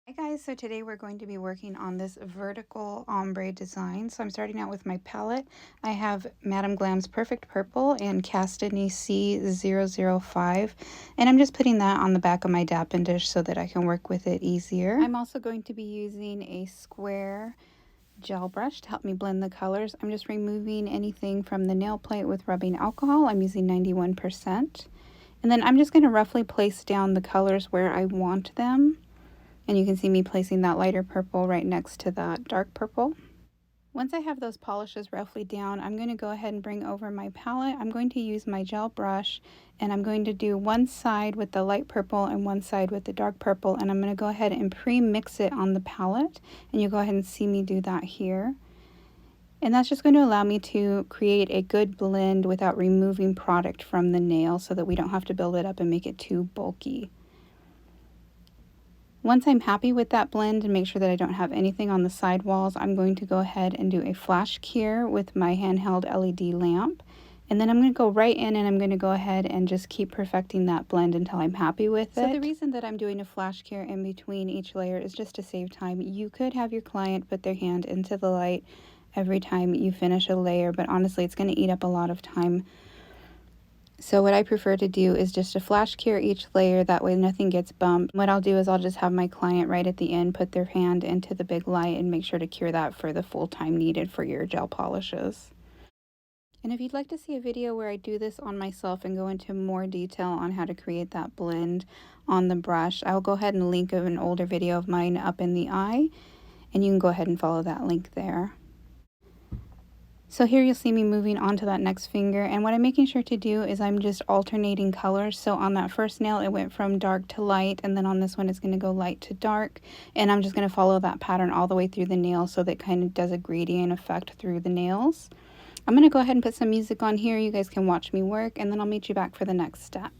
Hi guys, so today we're going to be working on this vertical ombre design. So I'm starting out with my palette. I have Madame Glam's Perfect Purple and Castany C005, and I'm just putting that on the back of my dappen dish so that I can work with it easier. I'm also going to be using a square gel brush to help me blend the colors. I'm just removing anything from the nail plate with rubbing alcohol. I'm using 91%. And then I'm just going to roughly place down the colors where I want them. And you can see me placing that lighter purple right next to that dark purple. Once I have those polishes roughly down, I'm going to go ahead and bring over my palette. I'm going to use my gel brush, and I'm going to do one side with the light purple and one side with the dark purple, and I'm going to go ahead and pre-mix it on the palette, and you go ahead and see me do that here. And that's just going to allow me to create a good blend without removing product from the nail so that we don't have to build it up and make it too bulky. Once I'm happy with that blend and make sure that I don't have anything on the side walls, I'm going to go ahead and do a flash cure with my handheld LED lamp. And then I'm going to go right in and I'm going to go ahead and just keep perfecting that blend until I'm happy with it. So the reason that I'm doing a flash cure in between each layer is just to save time. You could have your client put their hand into the light every time you finish a layer, but honestly it's going to eat up a lot of time. So what I prefer to do is just to flash cure each layer, that way nothing gets bumped. What I'll do is I'll just have my client right at the end put their hand into the big light and make sure to cure that for the full time needed for your gel polishes. And if you'd like to see a video where I do this on myself and go into more detail on how to create that blend on the brush, I'll go ahead and link an older video of mine up in the eye, and you can go ahead and follow that link there. So here you'll see me moving on to that next finger, and what I'm making sure to do is I'm just alternating colors. So on that first nail it went from dark to light, and then on this one it's going to go light to dark, and I'm just going to follow that pattern all the way through the nail so that it kind of does a gradient effect through the nails. I'm going to go ahead and put some music on here. You guys can watch me work, and then I'll meet you back for the next step.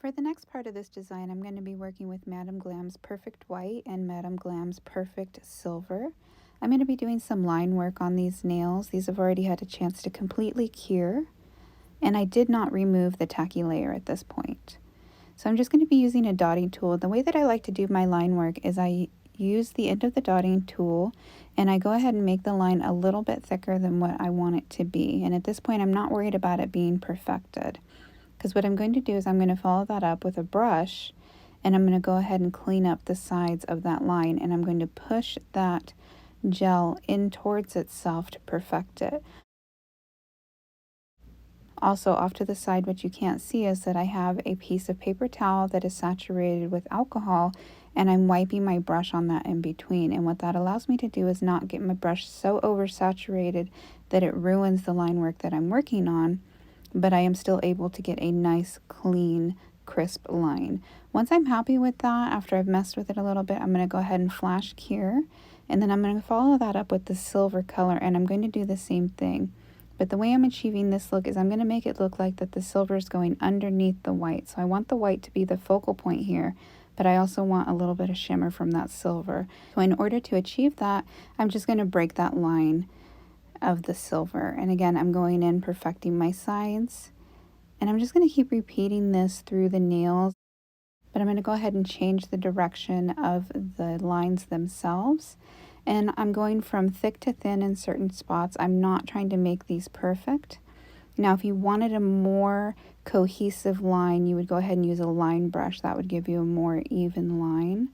For the next part of this design, I'm going to be working with Madame Glam's Perfect White and Madame Glam's Perfect Silver. I'm going to be doing some line work on these nails. These have already had a chance to completely cure, and I did not remove the tacky layer at this point. So I'm just going to be using a dotting tool. The way that I like to do my line work is I use the end of the dotting tool and I go ahead and make the line a little bit thicker than what I want it to be. And at this point, I'm not worried about it being perfected. Because what I'm going to do is I'm going to follow that up with a brush, and I'm going to go ahead and clean up the sides of that line, and I'm going to push that gel in towards itself to perfect it. Also, off to the side, what you can't see is that I have a piece of paper towel that is saturated with alcohol, and I'm wiping my brush on that in between. And what that allows me to do is not get my brush so oversaturated that it ruins the line work that I'm working on, but I am still able to get a nice, clean, crisp line. Once I'm happy with that, after I've messed with it a little bit, I'm going to go ahead and flash cure, and then I'm going to follow that up with the silver color, and I'm going to do the same thing. But the way I'm achieving this look is I'm going to make it look like that the silver is going underneath the white. So I want the white to be the focal point here, but I also want a little bit of shimmer from that silver. So in order to achieve that, I'm just going to break that line of the silver. And again, I'm going in perfecting my sides, and I'm just going to keep repeating this through the nails, but I'm going to go ahead and change the direction of the lines themselves, and I'm going from thick to thin in certain spots. I'm not trying to make these perfect. Now, if you wanted a more cohesive line, you would go ahead and use a line brush. That would give you a more even line.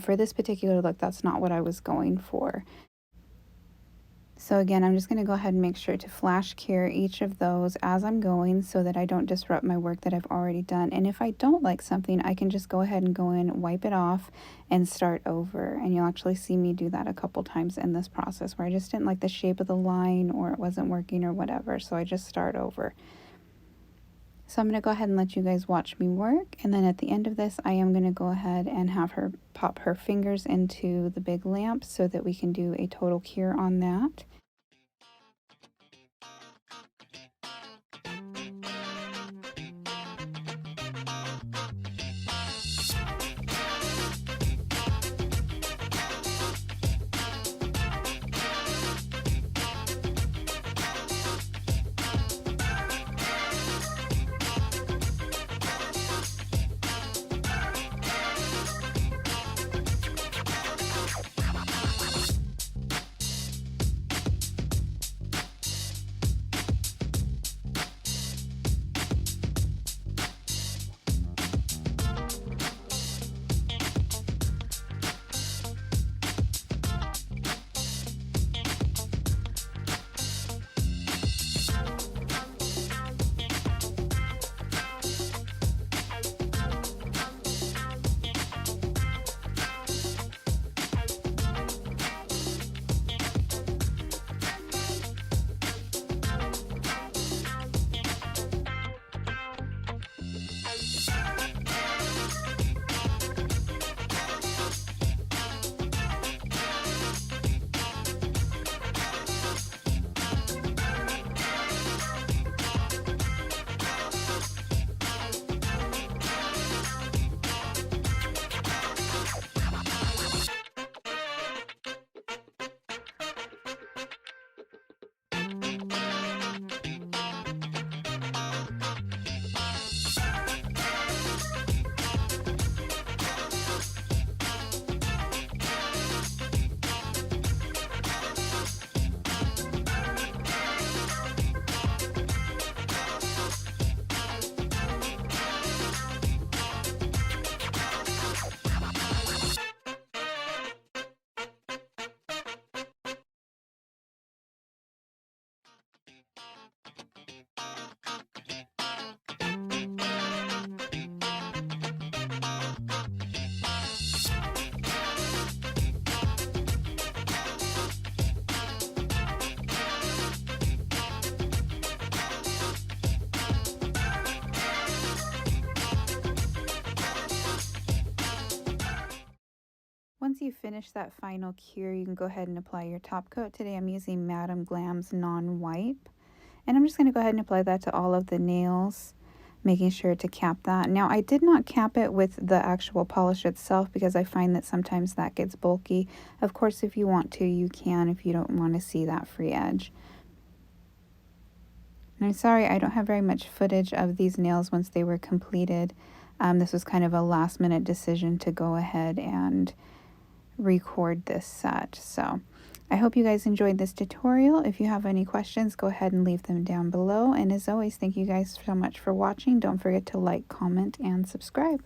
For this particular look, that's not what I was going for. So again, I'm just going to go ahead and make sure to flash cure each of those as I'm going so that I don't disrupt my work that I've already done. And if I don't like something, I can just go ahead and go in, wipe it off, and start over. And you'll actually see me do that a couple times in this process where I just didn't like the shape of the line or it wasn't working or whatever. So I just start over. So I'm going to go ahead and let you guys watch me work. And then at the end of this, I am going to go ahead and have her pop her fingers into the big lamp so that we can do a total cure on that. Once you finish that final cure, you can go ahead and apply your top coat. Today I'm using Madame Glam's Non-Wipe. And I'm just going to go ahead and apply that to all of the nails. making sure to cap that. Now, I did not cap it with the actual polish itself because I find that sometimes that gets bulky. Of course, if you want to, you can if you don't want to see that free edge. And I'm sorry I don't have very much footage of these nails once they were completed. This was kind of a last minute decision to go ahead and record this set. So I hope you guys enjoyed this tutorial. If you have any questions, go ahead and leave them down below. And as always, thank you guys so much for watching. Don't forget to like, comment, and subscribe.